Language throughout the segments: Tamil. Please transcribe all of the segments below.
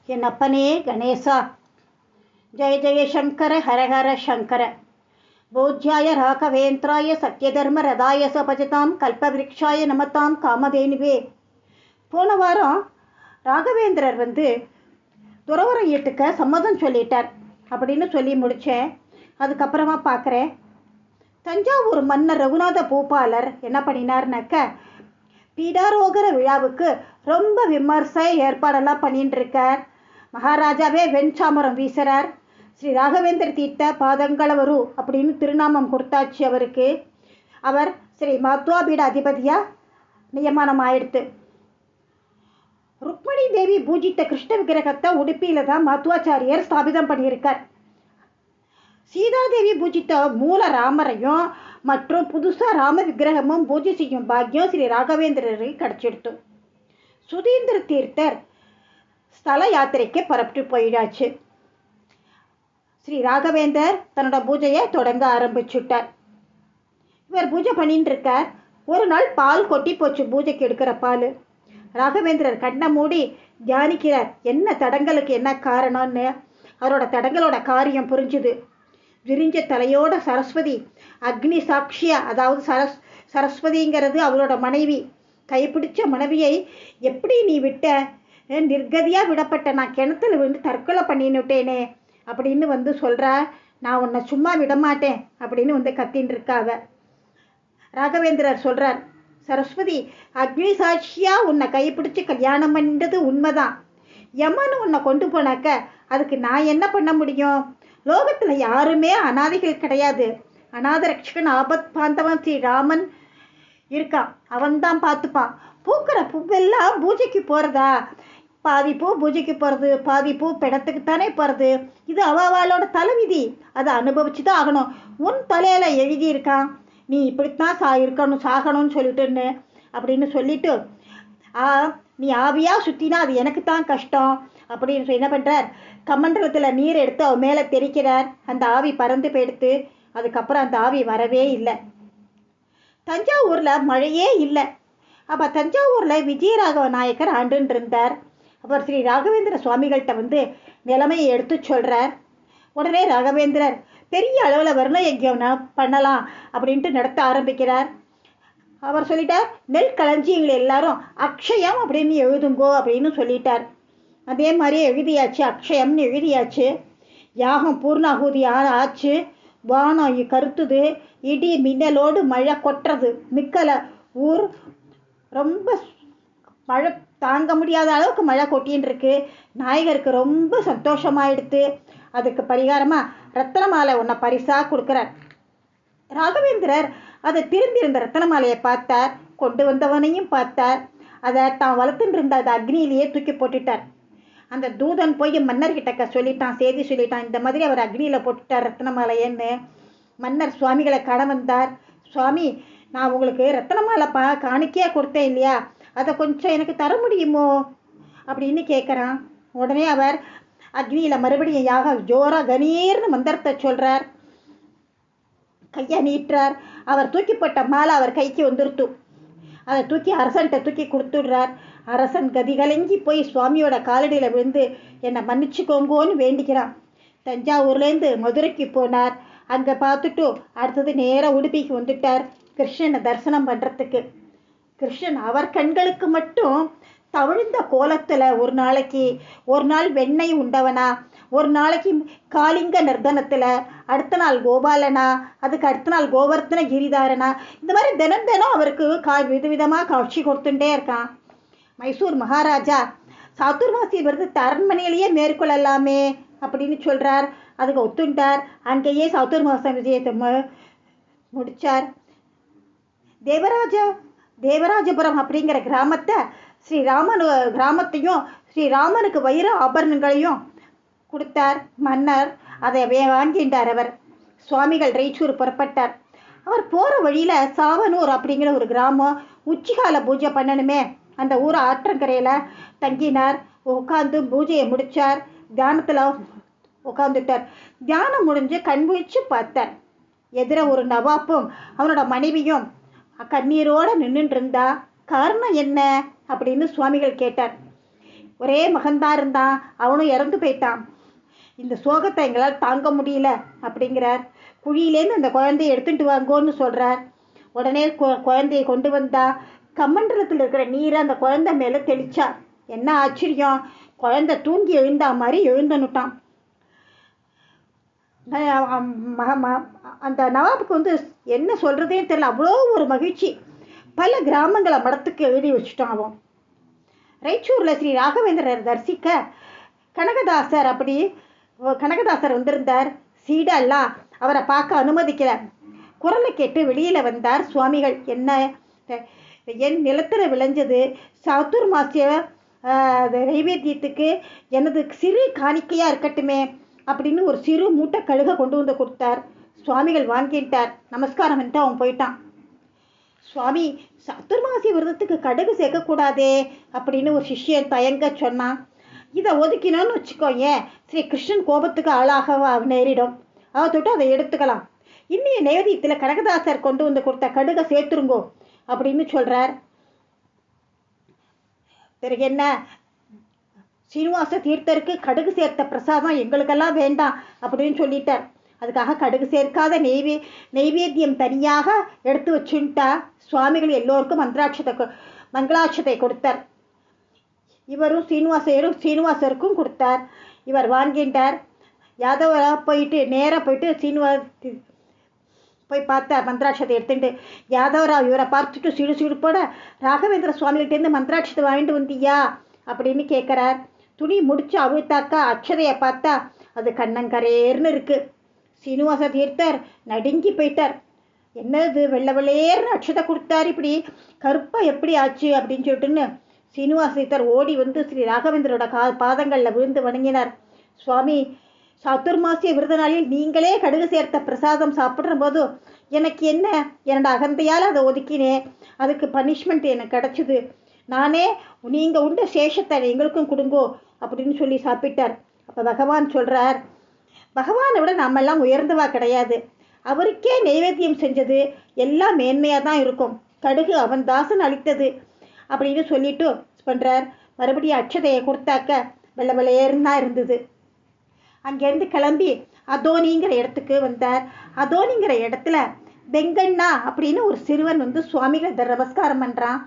என் அப்பனே கணேசா, ஜெய ஜெய சங்கர ஹரஹர சங்கர. போஜ்யாய ராகவேந்திராய சத்யதர்ம ரதாய சபஜதாம் கல்பவிருக்ஷாய நமதாம் காமதேனுவே. போன வாரம் ராகவேந்திரர் துறவரம் ஏற்றுக்க சம்மதம் சொல்லிட்டார் அப்படின்னு சொல்லி முடித்தேன். அதுக்கப்புறமா பார்க்குறேன், தஞ்சாவூர் மன்னர் ரகுநாத பூபாலர் என்ன பண்ணினார்னாக்க, பீடாரோகர விழாவுக்கு ரொம்ப விமர்சை ஏற்பாடெல்லாம் பண்ணிட்டு இருக்கார். மகாராஜாவே வெண்சாமரம் வீசுறார். ஸ்ரீ ராகவேந்திர தீர்த்த பாதங்களவரு அப்படின்னு திருநாமம் கொடுத்தாச்சு அவருக்கு. அவர் ஸ்ரீ மாத்வாபீட அதிபதியாக நியமனம் ஆயிடுத்து. ருக்மணி தேவி பூஜித்த கிருஷ்ண விக்கிரகத்தை உடுப்பியில் தான் மாத்வாச்சாரியர் ஸ்தாபிதம் பண்ணியிருக்கார். சீதாதேவி பூஜித்த மூல ராமரையும் மற்றும் புதுசாக ராம விக்கிரகமும் பூஜை செய்யும் பாக்கியம் ஸ்ரீ ராகவேந்திரருக்கு கிடச்சிடுத்து. சுதீந்திர தீர்த்தர் ஸ்தல யாத்திரைக்கு பரப்பிட்டு போயிடாச்சு. ஸ்ரீ ராகவேந்தர் தன்னோட பூஜையை தொடங்க ஆரம்பிச்சுட்டார். இவர் பூஜை பண்ணிட்டு இருக்கார். ஒரு நாள் பால் கொட்டி போச்சு, பூஜைக்கு எடுக்கிற பால். ராகவேந்திரர் கண்ணை மூடி தியானிக்கிறார், என்ன தடங்களுக்கு என்ன காரணம்னு. அவரோட தடங்களோட காரியம் புரிஞ்சுது. விரிஞ்ச தலையோட சரஸ்வதி அக்னி சாட்சியா, அதாவது சரஸ்வதிங்கிறது அவரோட மனைவி. கைப்பிடிச்ச மனைவியை எப்படி நீ விட்ட? நிர்கதியாக விடப்பட்ட நான் கிணத்துல தற்கொலை பண்ணினுட்டேனே அப்படின்னு சொல்கிறா. நான் உன்னை சும்மா விடமாட்டேன் அப்படின்னு கத்தின்னு இருக்காவ. ராகவேந்திரர் சொல்கிறார், சரஸ்வதி அக்னி சாட்சியாக உன்னை கைப்பிடிச்சு கல்யாணம் பண்ணிட்டது உண்மைதான். யமன் உன்னை கொண்டு போனாக்க அதுக்கு நான் என்ன பண்ண முடியும்? லோகத்தில் யாருமே அனாதைகள் கிடையாது. அநாத ரட்சகன் ஆபத் பாந்தவன் ஸ்ரீ ராமன் இருக்கான், அவன்தான் பார்த்துப்பான். பூக்கிற பூவெல்லாம் பூஜைக்கு போகிறதா? பாதி பூ பூஜைக்கு போகிறது, பாதி பூ பிணத்துக்குத்தானே போகிறது. இது அவளோட தலைவிதி, அதை அனுபவிச்சு தான் ஆகணும். உன் தலையில் எழுதியிருக்கான், நீ இப்படித்தான் இருக்கணும், சாகணும்னு சொல்லிட்டுன்னு அப்படின்னு சொல்லிட்டு, நீ ஆவியாக சுற்றினா அது எனக்கு தான் கஷ்டம் அப்படின்னு சொல்லி என்ன பண்ணுறார், கமண்டலத்தில் நீர் எடுத்து அவன் மேலே தெரிக்கிறார். அந்த ஆவி பறந்து போயிடுத்து. அதுக்கப்புறம் அந்த ஆவி வரவே இல்லை. தஞ்சாவூரில் மழையே இல்லை. அப்போ தஞ்சாவூரில் விஜயராகவ நாயக்கர் ஆண்டுன்னு இருந்தார். அப்புறம் ஸ்ரீ ராகவேந்திர சுவாமிகள்கிட்ட நிலைமையை எடுத்து சொல்கிறார். உடனே ராகவேந்திரர் பெரிய அளவில் வர்ண யஜ்யம் பண்ணலாம் அப்படின்ட்டு நடத்த ஆரம்பிக்கிறார். அவர் சொல்லிட்டார், நெல் களஞ்சியங்கள் எல்லாரும் அக்ஷயம் அப்படின்னு எழுதுங்கோ அப்படின்னு சொல்லிட்டார். அதே மாதிரியே எழுதியாச்சு, அக்ஷயம்னு எழுதியாச்சு. யாகம் பூர்ணாகுதி ஆச்சு. வானம் கருத்துது, இடி மின்னலோடு மழை கொட்டுறது நிற்கலை. ஊர் ரொம்ப மழை தாங்க முடியாத அளவுக்கு மழை கொட்டின்னு இருக்கு. நாயகருக்கு ரொம்ப சந்தோஷமாயிடுத்து. அதுக்கு பரிகாரமாக ரத்தன மாலை ஒன்றை பரிசாக கொடுக்குறார். ராகவேந்திரர் அதை திரும்பி இருந்த ரத்தன மாலையை பார்த்தார், கொண்டு வந்தவனையும் பார்த்தார். அதை தான் வளர்த்துட்டு இருந்த அதை அக்னியிலேயே தூக்கி போட்டுட்டார். அந்த தூதன் போய் மன்னர்கிட்ட சொல்லிட்டான், செய்தி சொல்லிட்டான், இந்த மாதிரி அவர் அக்னியில் போட்டுட்டார் ரத்தன மாலையன்னு. மன்னர் சுவாமிகளை காண வந்தார். சுவாமி, நான் உங்களுக்கு ரத்தன மாலை காணிக்கையாக கொடுத்தேன் இல்லையா, அதை கொஞ்சம் எனக்கு தர முடியுமோ அப்படின்னு கேட்குறான். உடனே அவர் அக்னியில் மறுபடியும் யாக ஜோராக கணீர்னு மந்திரத்தை சொல்கிறார். கையை நீட்டுறார். அவர் தூக்கிப்பட்ட மாலை அவர் கைக்கு வந்துருத்து. அதை தூக்கி அரசன்கிட்ட தூக்கி கொடுத்துடுறார். அரசன் கதி கலங்கி போய் சுவாமியோட காலடியில் விழுந்து என்னை மன்னிச்சுக்கோங்கோன்னு வேண்டிக்கிறான். தஞ்சாவூர்லேருந்து மதுரைக்கு போனார். அங்கே பார்த்துட்டு அடுத்தது நேராக உடுப்பிக்கு வந்துட்டார் கிருஷ்ணனை தரிசனம் பண்ணுறதுக்கு. கிருஷ்ணன் அவர் கண்களுக்கு மட்டும் தவிழ்ந்த கோலத்தில் ஒரு நாள் வெண்ணெய் உண்டவனா, ஒரு நாளைக்கு காளிங்க நர்தனத்தில், அடுத்த நாள் கோபாலனா, அதுக்கு அடுத்த நாள் கோவர்த்தன கிரிதாரனா, இந்த மாதிரி தினம் தினம் அவருக்கு விதவிதமாக காட்சி கொடுத்துட்டே இருக்கான். மைசூர் மகாராஜா சாத்துர்மாசி விரதத்தை அரண்மனையிலேயே மேற்கொள்ளலாமே அப்படின்னு சொல்கிறார். அதுக்கு ஒத்துண்டார். அங்கேயே சாத்துர்மாச விஜயத்தை முடித்தார். தேவராஜபுரம் அப்படிங்கிற கிராமத்தை கிராமத்தையும் ஸ்ரீராமனுக்கு வைர ஆபரணங்களையும் கொடுத்தார் மன்னர். அதை வாங்கிட்டார் அவர். சுவாமிகள் ரைச்சூர் புறப்பட்டார். அவர் போகிற வழியில் சாவனூர் அப்படிங்கிற ஒரு கிராமம், உச்சிகால பூஜை பண்ணணுமே, அந்த ஊர் ஆற்றங்கரையில் தங்கினார். உட்காந்து பூஜையை முடித்தார். தியானத்தில் உட்காந்துட்டார். தியானம் முடிஞ்சு கண்விழிச்சு பார்த்தார். எதிர ஒரு நவாப்பும் அவனோட மனைவியும் கண்ணீரோடு நின்றுட்டு இருந்தா. காரணம் என்ன அப்படின்னு சுவாமிகள் கேட்டார். ஒரே மகன்தான் இருந்தான், அவனும் இறந்து போயிட்டான். இந்த சோகத்தை எங்களால் தாங்க முடியல அப்படிங்கிறார். குழியிலேருந்து அந்த குழந்தைய எடுத்துட்டு வாங்கோன்னு சொல்கிறார். உடனே குழந்தையை கொண்டு வந்தா கம்மண்டலத்தில் இருக்கிற நீரை அந்த குழந்தை மேலே தெளிச்சார். என்ன ஆச்சரியம், குழந்தை தூங்கி எழுந்தா மாதிரி எழுந்தனுட்டான். அந்த நவாபுக்கு வந்து என்ன சொல்கிறதே தெரியல, அவ்வளோ ஒரு மகிழ்ச்சி. பல கிராமங்களை மடத்துக்கு எழுதி வச்சுட்டான் அவன். ராய்ச்சூரில் ஸ்ரீ ராகவேந்திரர் தரிசிக்க கனகதாசர் வந்திருந்தார். சீடெல்லாம் அவரை பார்க்க அனுமதிக்கல. குரலை கேட்டு வெளியில் வந்தார் சுவாமிகள். என்ன, என் நிலத்தில் விளைஞ்சது சதுர்மாசிய நைவேத்தியத்துக்கு எனது சிறு காணிக்கையாக இருக்கட்டுமே அப்படின்னு ஒரு சிறு மூட்டை கழுக கொண்டு வந்து கொடுத்தார். சுவாமிகள் வாங்கிட்டார். நமஸ்காரம் பண்ணிட்டு அவன் போயிட்டான். சுவாமி, சதுர்மாசி விரதத்துக்கு கடுகு சேர்க்கக்கூடாதே அப்படின்னு ஒரு சிஷ்யன் தயங்க சொன்னான். இதை ஒதுக்கினோன்னு வச்சுக்கோங்க, ஸ்ரீ கிருஷ்ணன் கோபத்துக்கு ஆளாக நேரிடும். அவ தொட்டு அதை எடுத்துக்கலாம். இன்னைய நைவேத்தியத்தில் கனகதாசர் கொண்டு வந்து கொடுத்த கடுகை சேர்த்துருங்கோ அப்படின்னு சொல்கிறார். பிறகு என்ன, சீனிவாச தீர்த்தருக்கு கடுகு சேர்த்த பிரசாதம் எங்களுக்கெல்லாம் வேண்டாம் அப்படின்னு சொல்லிட்டார். அதுக்காக கடுகு சேர்க்காத நெய்வேத்தியம் தனியாக எடுத்து வச்சுட்டா சுவாமிகள் எல்லோருக்கும் மங்களாட்சத்தை கொடுத்தார். இவரும் சீனிவாசருக்கும் கொடுத்தார். இவர் வாங்கிட்டார். யாதவரா நேராக போயிட்டு போய் பார்த்தார். மந்திராட்சத்தை எடுத்துட்டு யாதவராவ் இவரை பார்த்துட்டு சிடுசிடுப்போட, ராகவேந்திர சுவாமிகிட்டேருந்து மந்திராட்சத்தை வாங்கிட்டு வந்தியா அப்படின்னு கேட்குறார். துணி முடிச்சு அவிழ்த்தாக்கா அக்ஷதையை பார்த்தா அது கண்ணங்கரேர்னு இருக்கு. சீனிவாச தீர்த்தர் நடுங்கி போயிட்டார். என்னது வெள்ளை வெள்ளையர்னு அக்ஷதை கொடுத்தார், இப்படி கருப்பாக எப்படி ஆச்சு அப்படின்னு சொல்லிட்டுன்னு சீனிவாச தீர்த்தர் ஓடி வந்து ஸ்ரீ ராகவேந்திரோட பாதங்களில் விழுந்து வணங்கினார். சுவாமி, சதுர்மாசிய விரத நாளில் நீங்களே கடுகு சேர்த்த பிரசாதம் சாப்பிட்ற போது எனக்கு என்ன, என்னோட அகந்தையால் அதை ஒதுக்கினேன், அதுக்கு பனிஷ்மெண்ட் எனக்கு கிடச்சிது. நானே நீங்கள் உண்ட சேஷத்தை எங்களுக்கும் கொடுங்கோ அப்படின்னு சொல்லி சாப்பிட்டார். அப்போ பகவான் சொல்கிறார், பகவானை விட நம்மெல்லாம் உயர்ந்தவா கிடையாது. அவருக்கே நைவேத்தியம் செஞ்சது எல்லாம் மேன்மையாக தான் இருக்கும். கடுகு அவன் தாசன் அளித்தது அப்படின்னு சொல்லிட்டு பண்ணுறார். மறுபடியும் அக்ஷதையை கொடுத்தாக்க வெள்ளை வெள்ளையர்னா இருந்தது. அங்கேருந்து கிளம்பி அதோனிங்கிற இடத்துக்கு வந்தார். அதோனிங்கிற இடத்துல வெங்கண்ணா அப்படின்னு ஒரு சிறுவன் வந்து சுவாமிகளை நமஸ்காரம் பண்ணுறான்.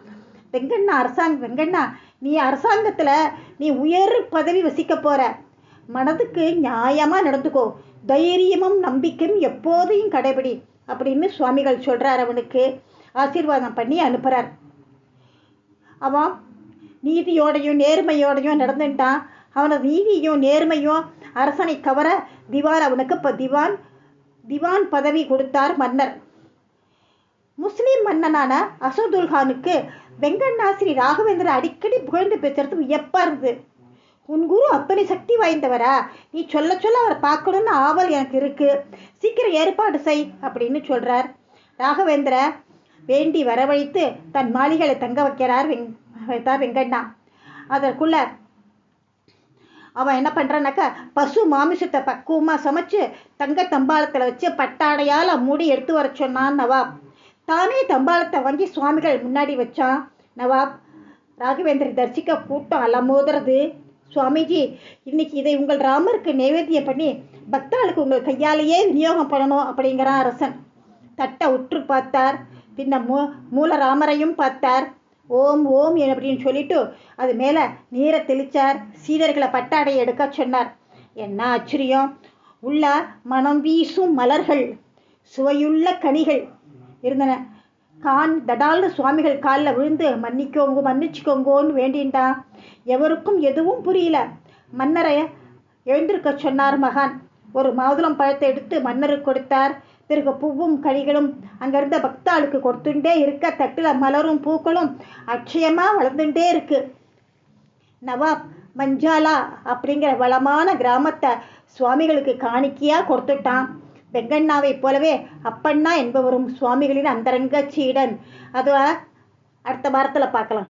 வெங்கண்ணா, நீ அரசாங்கத்தில் நீ உயர் பதவி வசிக்க போகிற, மனதுக்கு நியாயமாக நடந்துக்கோ, தைரியமும் நம்பிக்கையும் எப்போதையும் கடைபிடி அப்படின்னு சுவாமிகள் சொல்கிறார். அவனுக்கு ஆசீர்வாதம் பண்ணி அனுப்புகிறார். அவன் நீதியோடையும் நேர்மையோடையும் நடந்துட்டான். அவனது நீதியும் நேர்மையும் அரசனை கவர அவனுக்கு இப்போ திவான் பதவி கொடுத்தார் மன்னர். முஸ்லீம் மன்னனான அசதுல்கானுக்கு வெங்கண்ணா ஸ்ரீ ராகவேந்திரன் அடிக்கடி புகழ்ந்து பேசுறது வியப்பா இருந்தது. உன் குரு அத்தனை சக்தி வாய்ந்தவரா, நீ சொல்ல அவரை பார்க்கணும்னு ஆவல் எனக்கு இருக்கு, சீக்கிரம் ஏற்பாடு செய் அப்படின்னு சொல்றார். ராகவேந்திர வேண்டி வரவழைத்து தன் மாளிகளை தங்க வைக்கிறார் வெங்கண்ணா. அதற்குள்ள அவன் என்ன பண்ணுறான்னாக்கா, பசு மாமிசத்தை பக்குவமாக சமைச்சு தங்க தம்பாளத்தில் வச்சு பட்டாடையால் மூடி எடுத்து வர சொன்னான் நவாப். தானே தம்பாளத்தை வாங்கி சுவாமிகள் முன்னாடி வச்சான் நவாப். ராகவேந்திர தரிசிக்க கூட்டம் அலமோதுறது. சுவாமிஜி, இன்னைக்கு இதை உங்கள் ராமருக்கு நைவேத்தியம் பண்ணி பக்தாளுக்கு உங்கள் கையாலேயே விநியோகம் பண்ணணும் அப்படிங்கிறான் அரசன். தட்டை உற்று பார்த்தார். பின்ன மூல ராமரையும் பார்த்தார். ஓம் ஓம் அப்படின்னு சொல்லிட்டு அது மேலே நீரை தெளித்தார். சீடர்களை பட்டாடையை எடுக்க சொன்னார். என்ன ஆச்சரியம், உள்ள மனம் வீசும் மலர்கள், சுவையுள்ள கனிகள் இருந்தன. தடால்னு சுவாமிகள் காலில் விழுந்து மன்னிச்சுக்கோங்கோன்னு வேண்டின்டான். எவருக்கும் எதுவும் புரியல. மன்னரை எழுந்திருக்க சொன்னார் மகான். ஒரு மாதுளம் பழத்தை எடுத்து மன்னருக்கு கொடுத்தார். பிறகு பூவும் கனிகளும் அங்கிருந்த பக்தாளுக்கு கொடுத்துட்டே இருக்க தட்டில் மலரும் பூக்களும் அட்சயமாக வளர்ந்துட்டே இருக்கு. நவாப் மஞ்சாலா அப்படிங்கிற வளமான கிராமத்தை சுவாமிகளுக்கு காணிக்கையாக கொடுத்துட்டான். வெங்கண்ணாவை போலவே அப்பண்ணா என்பவரும் சுவாமிகளின் அந்தரங்க சீடன். அதை அடுத்த வாரத்தில் பார்க்கலாம்.